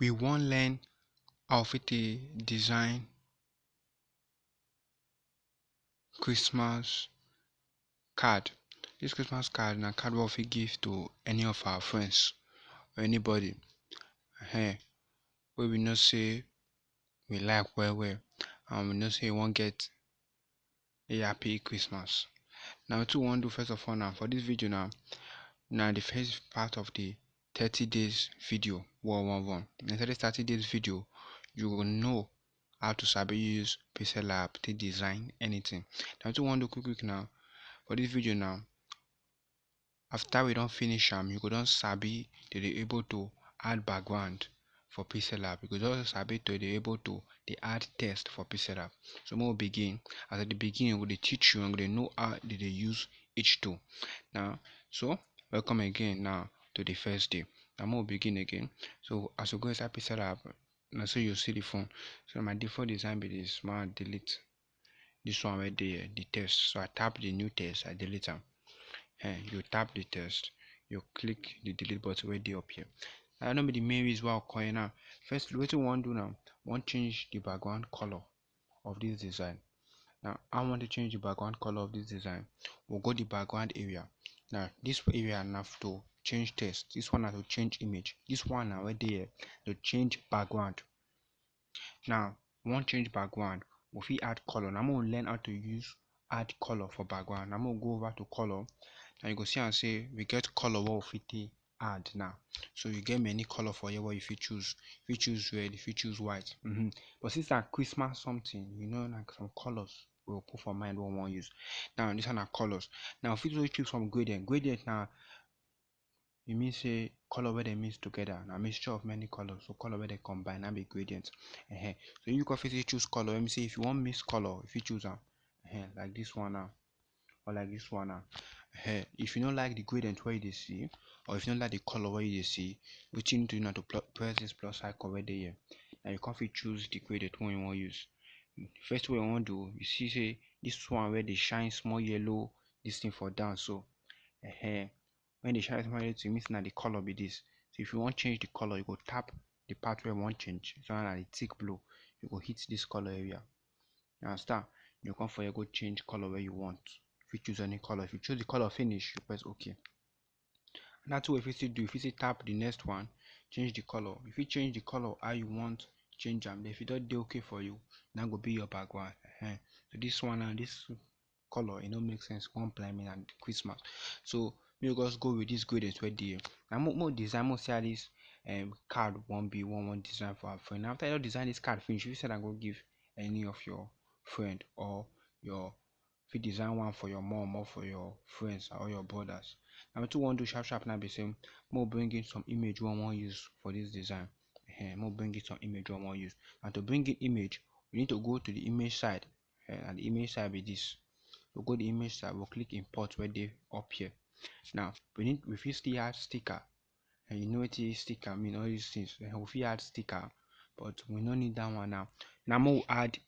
we wan learn how fit design Christmas card. This Christmas card na card wey we fit give to any of our friends or anybody wey we know say we like well well, and we know say we wan get a happy Christmas. Now wetin we wan do first of all now for this video now, na the first part of the 30 days video wey we wan run. Inside this 30 days video, you will know how to sabi use pixel lab to design anything. Now wetin we wan do quick now for this video now, after we don finish am, you go don sabi to dey able to add background for pixel lab. You go just sabi to dey able to dey add text for pixel lab. So make we begin. As at the beginning, we go dey teach you and we go dey know how they dey use each tool. Now, so welcome again now to the first day. Now make we begin again. So as we go inside pixel lab, now so you see the phone. So my default design be this. Now delete this one right there, the text. So I tap the new text, I delete them. You tap the text, you click the delete button right there up here. Now don't be the main reason why I'm calling now. First, what we want to do now, want change the background color of this design. Now I want to change the background color of this design. We'll go the background area. Now this area enough to change text. This one has to change image. This one now right there to change background. Now want change background. If we add color, now I'm gonna learn how to use add color for background. Now I'm gonna go over to color. Now you go see and say we get color what we fit add now. So you get many color for here what if you choose. If you choose red, if you choose white. But since that Christmas something, you know, like some colors we'll put for mind what we want use. Now these are the colors. Now if you choose from gradient now, it means say color where they mix together. Now mixture of many colors. So color where they combine and be gradient. So you can easily choose color. Let me say if you want mix color, if you choose them like this one now, or like this one now. If you don't like the gradient where you see, or if you don't like the color where you see, what you need to do now to press this plus icon right there. Now you can choose the gradient one you want to use. First way you want to do, you see say this one where they shine small yellow, this thing for down. So when they shine small yellow, it means now the color be this. So if you want to change the color, you go tap the part where you want to change. So now the tick blue, you go hit this color area. Now start, you come for you go change color where you want. If you choose any color, if you choose the color finish, you press OK. And that's what if you still do, if you still tap the next one, change the color. If you change the color how you want, change them. If it don't do okay for you, now go be your background. So this one and this color, it don't make sense. One blind and Christmas. So you just go with this gradient right there. Now more design, more see how this card won't be one design for our friend. After you design this card finish, you said I'm gonna give any of your friend or your, if you design one for your mom or for your friends or your brothers. Now what you want to do sharp now be saying more bring in some image we want use for this design. More bring in some image we want use. And to bring in image, we need to go to the image side. And the image side be this. We'll go to the image side, we'll click import right there up here. Now we still add sticker. And you know what is sticker, I mean all these things. We add sticker, but we don't need that one now. Now we'll add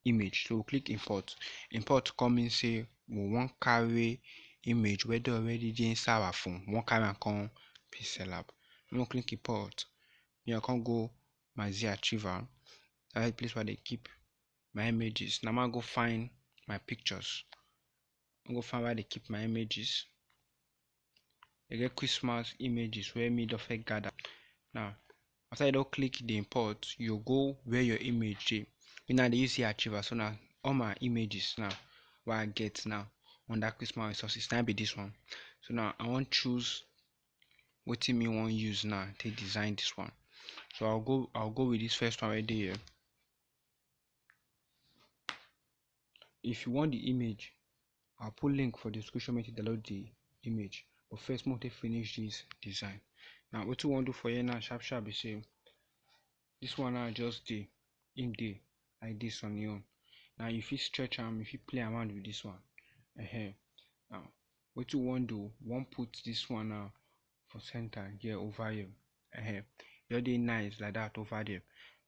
image. So we'll click import. Import come say we want carry image where they already inside our phone. We want carry and come pixel lab. We'll click import. You can go my Z Archiver. That's the place where they keep my images. Now I'm go find my pictures. I'm go find where they keep my images. They get Christmas images where me don't gather. Now after you don't click the import, you go where your image is. You know they use the Archiver. So now all my images now what I get now on that Christmas resources now be this one. So now I want to choose what me want use now to design this one. So I'll go with this first one right there. If you want the image, I'll put link for the description where to download the image. But first we want to finish this design. Now what you want to do for you now sharp is say this one now just the in there like this on your own. Now if you stretch them, if you play around with this one. Now what you want to do, want put this one now for center here over here. You're doing nice like that over there.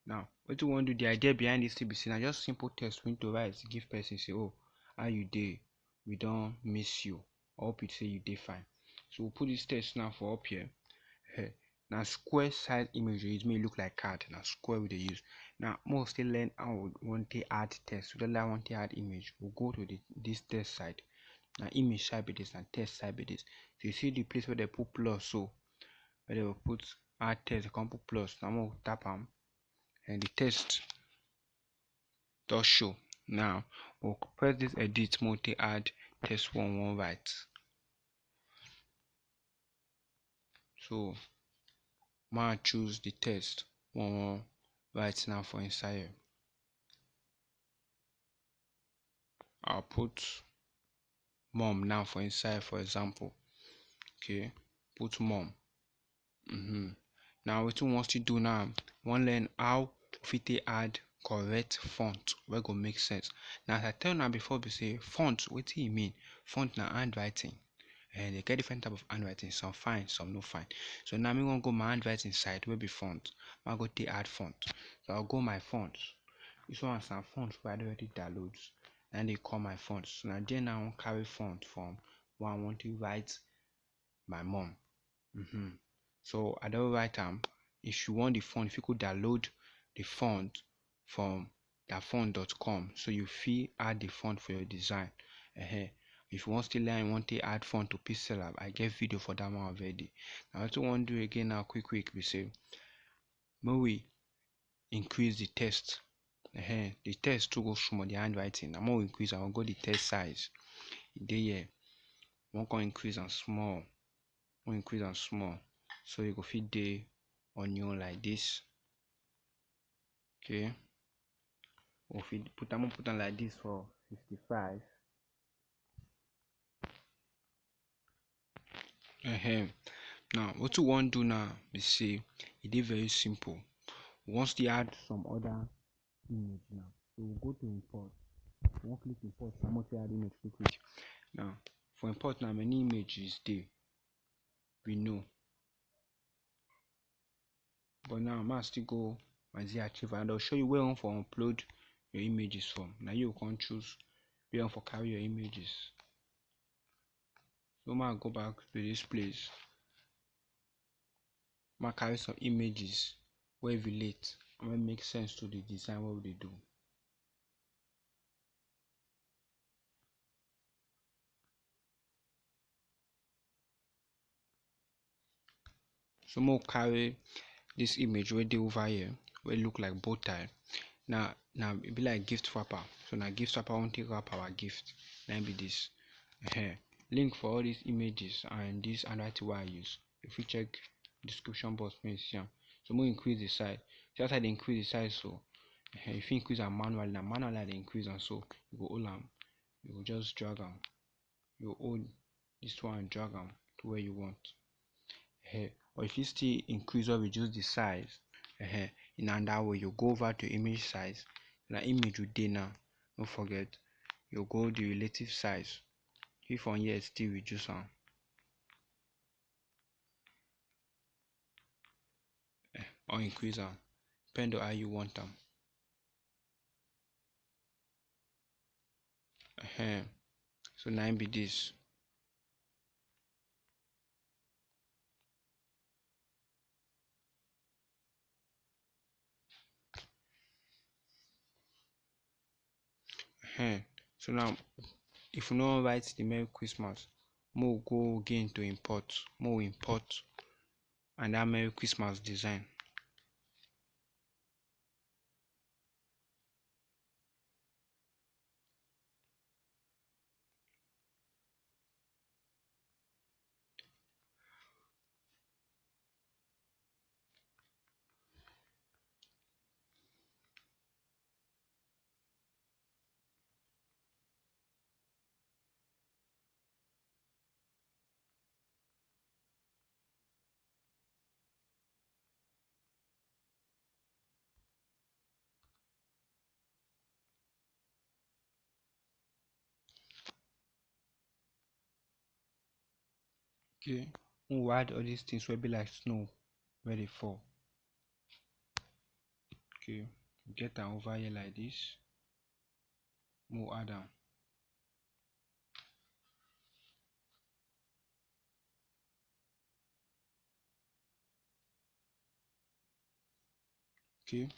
Now what you want to do, the idea behind this to be seen, just simple text we need to write, give person say, oh, how you day? We don't miss you. I hope it say you day fine. So we'll put this text now for up here. Now square size image use may look like card. Now square we dey use. Now mostly learn how we want to add text. We don't want to add image. We'll go to this text side. Now image side be this and text side be this. So you see the place where they put plus, so where they will put add text, they can put plus. Now we'll tap them and the text does show. Now we'll press this edit mode to add text one right. So I choose the text one right now for inside here. I'll put mom now for inside, for example. Okay, put mom. Now what we want to do now, want learn how fit add correct font where go make sense. Now as I tell now before, we say font, what do you mean? Font now handwriting, and they get different type of handwriting, some fine, some no fine. So now I'm gonna go my handwriting side will be font. I go to add font. So I'll go my fonts. This one has some fonts where I already downloads, and they call my fonts. So now then I want carry font from what I want to write my mom. So I don't write if you want the font, if you could download the font from dafont.com, so you feel add the font for your design. If you want to learn, want to add font to Pixel Lab, I get video for that one already. Now what I want to do again now, quick, we say, when we increase the text, the text to go small, the handwriting. I'm gonna increase. I'll go the text size. There, one can increase and small. One increase and small. So you go fit day on you like this. Okay, or if you put them like this for 55. Now what you want to do now is say it is very simple. Once you add some other image now, so we'll go to import. One click import. I'm going to add image quick. Now for import now, many images there we know, but now I must still go my archive and I'll show you where on for upload your images from. Now you can choose where on for carry your images. So I go back to this place. I carry some images where relate and where make sense to the design what they do. So I carry this image where they over here where look like bow tie. Now it be like gift wrapper. So now gift wrapper won't take wrap our gift. Now be this. Link for all these images and this handwriting I use. If you check description box, you see them. So we increase the size. So after they increase the size, so if you increase them manually, now manually they increase, and so you go hold them. You will just drag them. You hold this one and drag them to where you want. Or if you still increase or reduce the size, in another way, you go over to image size. Now image with now, don't forget, you go the relative size. If on here still reduce them, or increase them, depend on how you want them. So now be this. So now if you don't write the Merry Christmas, more go again to import, more import and that Merry Christmas design. Okay, we'll add all these things will be like snow where they fall. Okay, get them over here like this. We'll add them. Okay,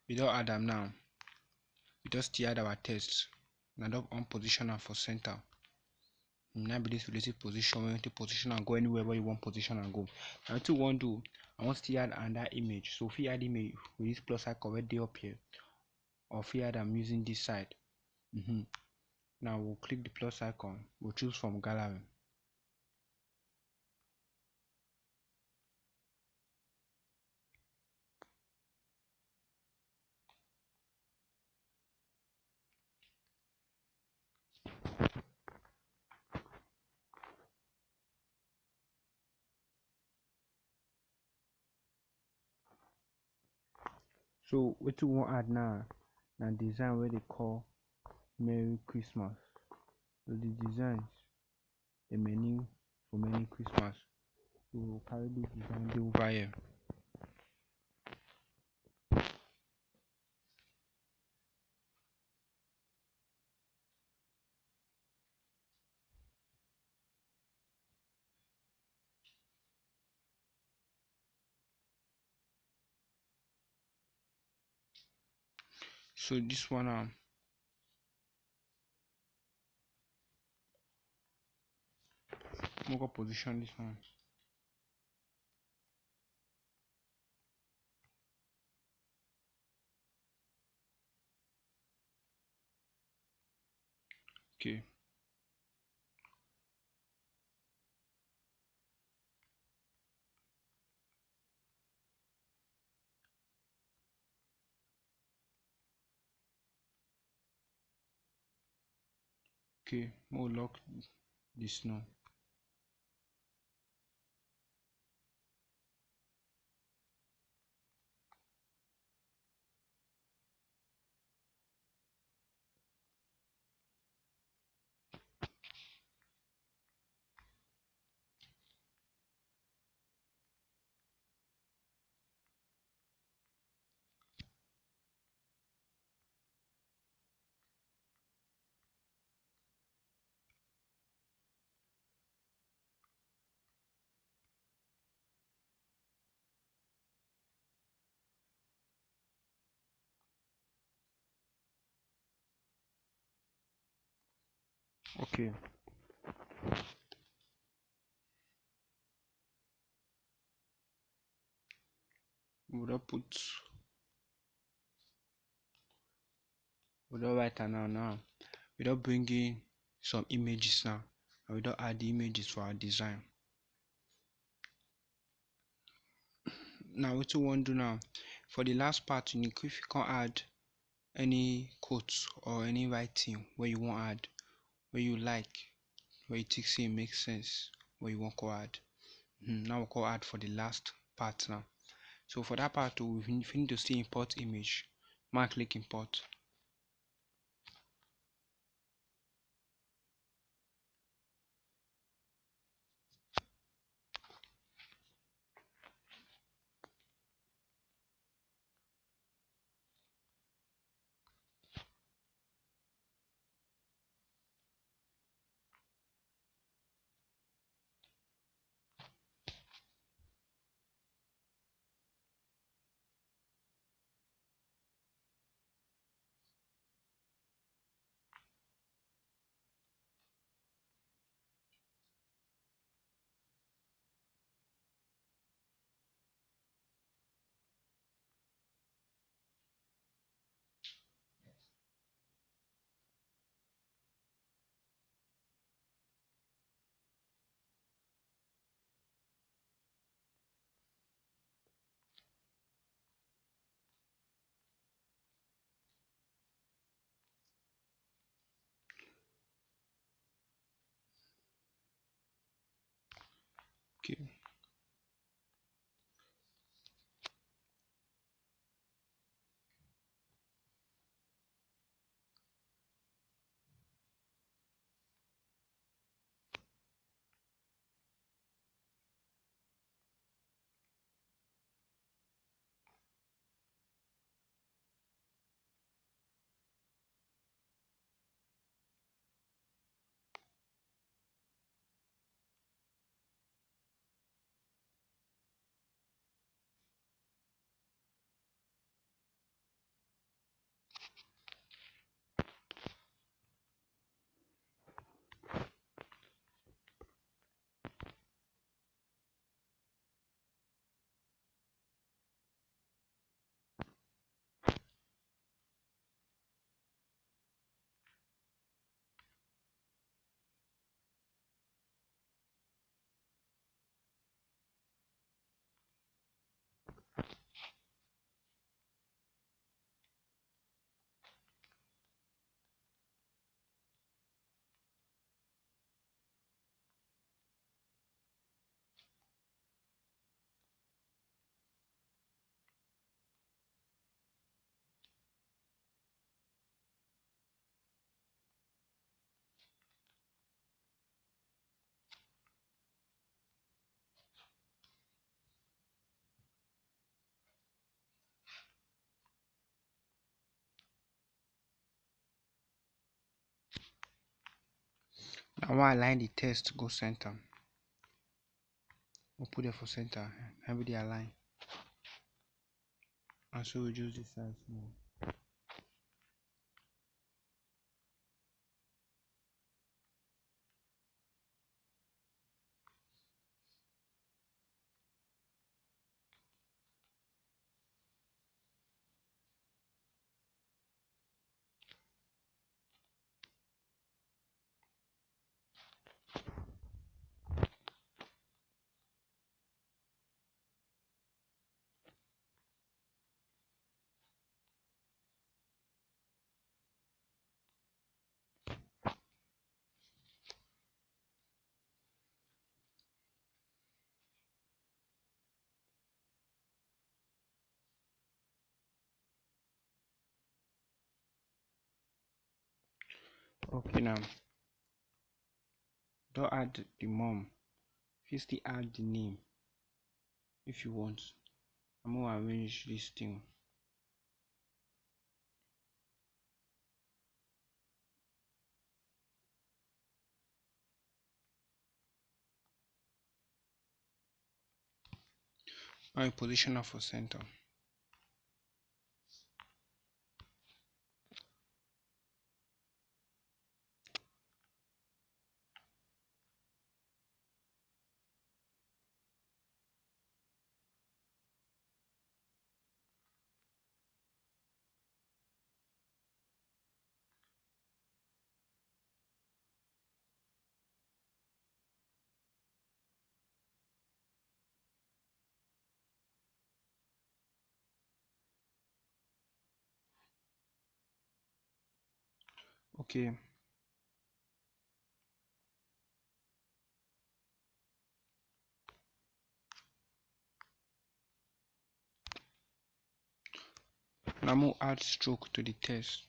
we don't add them now. We just still add our text. Now don't on position am for center. Now be this relative position. We want to position and go anywhere where you want position and go. Now what you want to do, I want to add another image. So if you add image with this plus icon right there up here, or if you add I'm using this side. Now we'll click the plus icon. We'll choose from gallery. So what you want add now design where they call Merry Christmas. So the designs the menu for Merry Christmas. So we'll carry this design over here. So this one I'm gonna position this one. Okay. Okay, we'll lock this now. Okay. We'll write now. We'll bring in some images now. And we'll add the images for our design. Now what you want to do now for the last part, if you can add any quotes or any writing where you want to add, where you like, where you think it makes sense, where you want to add. Now we'll call add for the last part now. So for that part we need to see import image. Click import. Okay. Now I align the text to go center. We'll put it for center. Everything align. And so reduce the size more. Okay, now don't add the mom. You still add the name if you want. I'm gonna arrange this thing. Now I position her for center. Okay. Now I'm gonna add stroke to the text.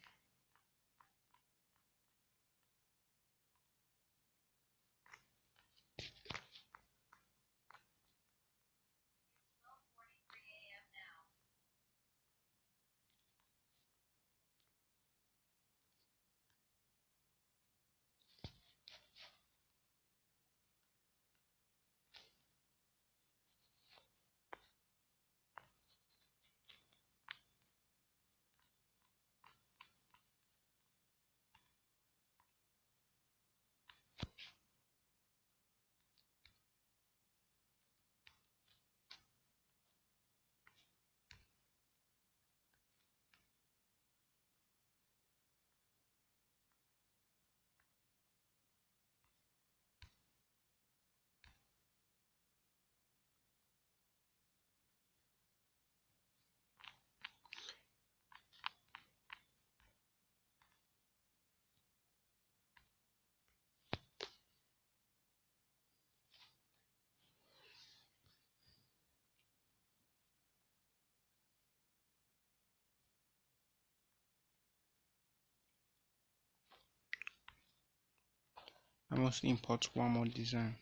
I must import one more design.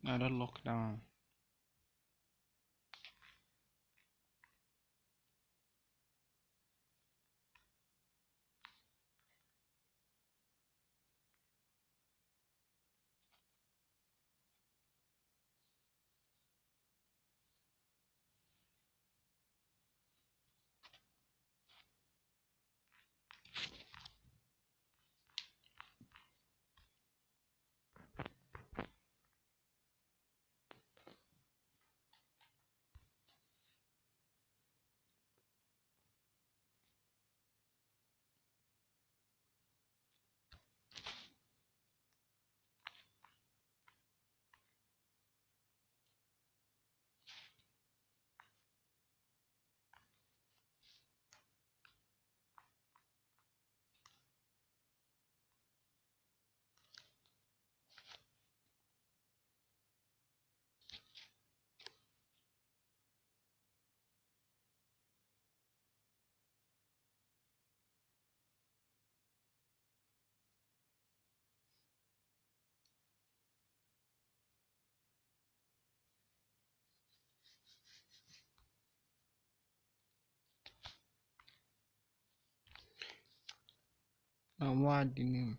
Another lockdown. Now what the name?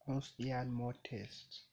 Once they add more tests.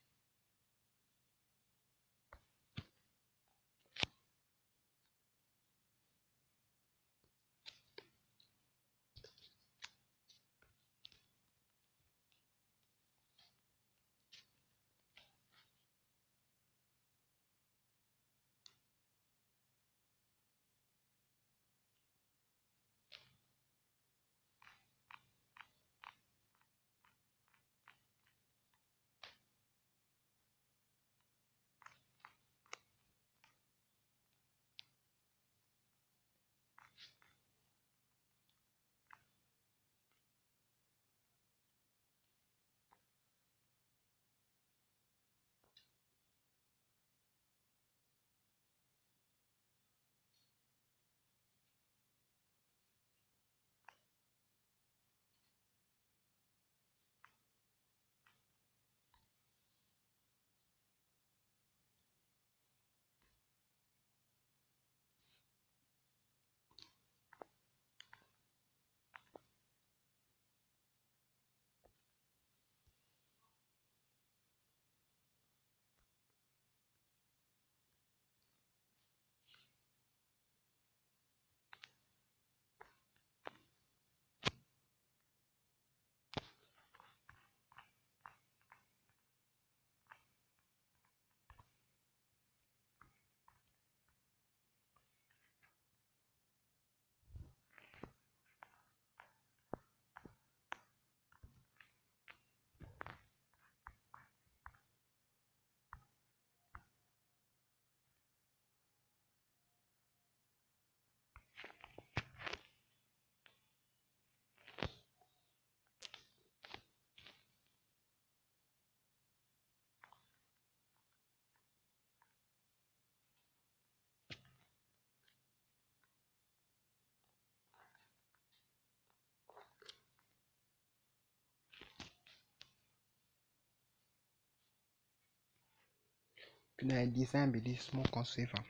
na design be this small conserver.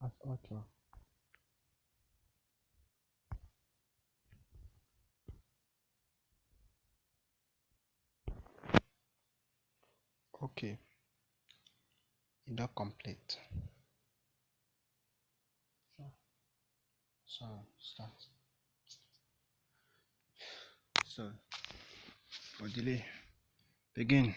As ultra. Okay, it not complete. So start. So for delay. Begin.